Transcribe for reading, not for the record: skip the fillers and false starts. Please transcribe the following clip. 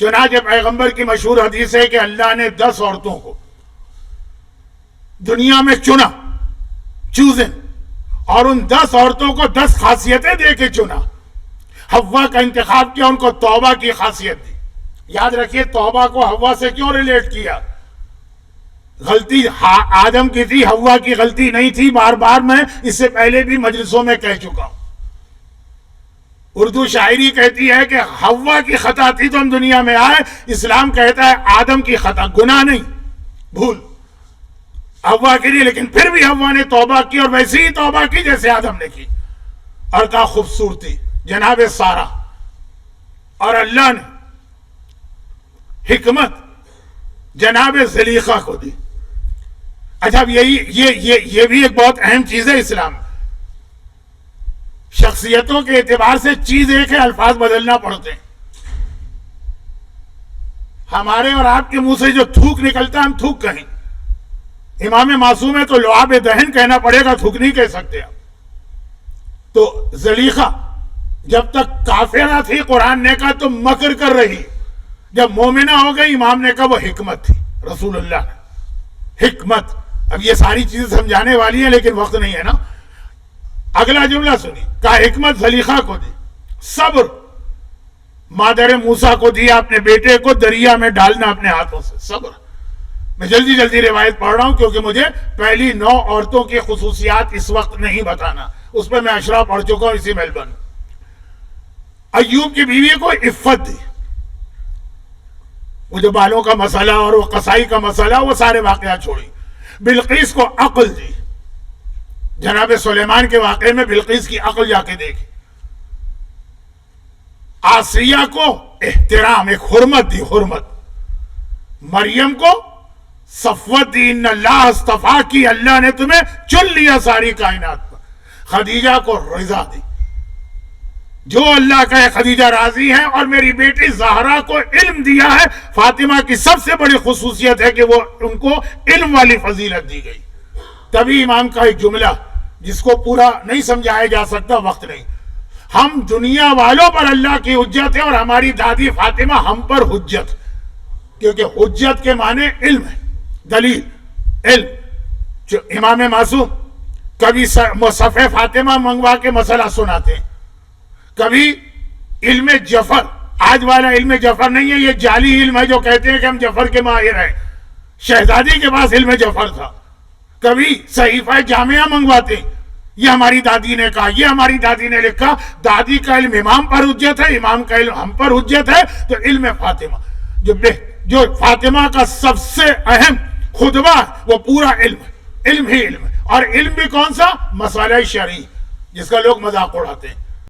چنانچہ پیغمبر کی مشہور حدیث ہے کہ اللہ نے 10 عورتوں کو دنیا میں چنا، چوزن، اور ان 10 عورتوں کو 10 خاصیتیں دے کے چنا. حوا کا انتخاب کیا، ان کو توبہ کی خاصیت دی. یاد رکھیے توبہ کو حوا سے کیوں ریلیٹ کیا؟ غلطی آدم کی تھی، حوا کی غلطی نہیں تھی. بار بار میں اس سے پہلے بھی مجلسوں میں کہہ چکا ہوں. اردو شاعری کہتی ہے کہ حوا کی خطا تھی تو ہم دنیا میں آئے. اسلام کہتا ہے آدم کی خطا، گناہ نہیں، بھول حوا کی نہیں، لیکن پھر بھی حوا نے توبہ کی، اور ویسے ہی توبہ کی جیسے آدم نے کی. اور کا خوبصورتی جناب سارا، اور اللہ نے حکمت جناب زلیخا کو دی. اچھا یہ بھی ایک بہت اہم چیز ہے اسلام میں. شخصیتوں کے اعتبار سے چیز ایک ہے، الفاظ بدلنا پڑتے ہیں. ہمارے اور آپ کے منہ سے جو تھوک نکلتا ہے ہم تھوک کہیں. امام معصوم ہے تو لعاب دہن کہنا پڑے گا، تھوک نہیں کہہ سکتے آپ. تو زلیخا جب تک کافرہ تھی قرآن نے کہا تو مکر کر رہی، جب مومنہ ہو گئی امام نے کہا وہ حکمت تھی. رسول اللہ نے حکمت. اب یہ ساری چیزیں سمجھانے والی ہیں لیکن وقت نہیں ہے نا. اگلا جملہ سنی، کہا حکمت زلیخا کو دی. صبر مادر موسیٰ کو دیا، اپنے بیٹے کو دریا میں ڈالنا اپنے ہاتھوں سے. صبر. میں جلدی جلدی روایت پڑھ رہا ہوں کیونکہ مجھے پہلی 9 عورتوں کی خصوصیات اس وقت نہیں بتانا، اس پہ میں اشرا پڑھ چکا ہوں اسی میلبرن. ایوب کی بیوی کو عفت دی. وہ جو بالوں کا مسئلہ اور وہ قصائی کا مسئلہ وہ سارے واقعات چھوڑی. بلقیس کو عقل دی. جناب سلیمان کے واقعے میں بلقیس کی عقل جا کے دیکھی. آسیہ کو احترام، ایک حرمت دی، حرمت. مریم کو صفوت دی، ان اللہ اصطفیٰ کی، اللہ نے تمہیں چن لیا ساری کائنات پر. خدیجہ کو رضا دی، جو اللہ کا ہے خدیجہ راضی ہے. اور میری بیٹی زہرا کو علم دیا ہے. فاطمہ کی سب سے بڑی خصوصیت ہے کہ وہ ان کو علم والی فضیلت دی گئی. تبھی امام کا ایک جملہ جس کو پورا نہیں سمجھایا جا سکتا، وقت نہیں. ہم دنیا والوں پر اللہ کی حجت ہے اور ہماری دادی فاطمہ ہم پر حجت، کیونکہ حجت کے معنی علم ہے، دلیل، علم. جو امام معصوم کبھی مصحف فاطمہ منگوا کے مسئلہ سناتے ہیں، کبھی علم جفر. آج والا علم جفر نہیں ہے، یہ جعلی علم ہے جو کہتے ہیں کہ ہم جفر کے ماہر ہیں. شہزادی کے پاس علم جفر تھا. کبھی صحیفہ جامعہ منگواتے ہیں، یہ ہماری دادی نے کہا، یہ ہماری دادی نے لکھا. دادی کا علم امام پر حجت ہے، امام کا علم ہم پر حجت ہے. تو علم فاطمہ جو فاطمہ کا سب سے اہم خطبہ وہ پورا علم ہے، علم ہی علم ہے. اور علم بھی کون سا؟ مسئلہ شرعی، جس کا لوگ مذاق اڑاتے ہیں.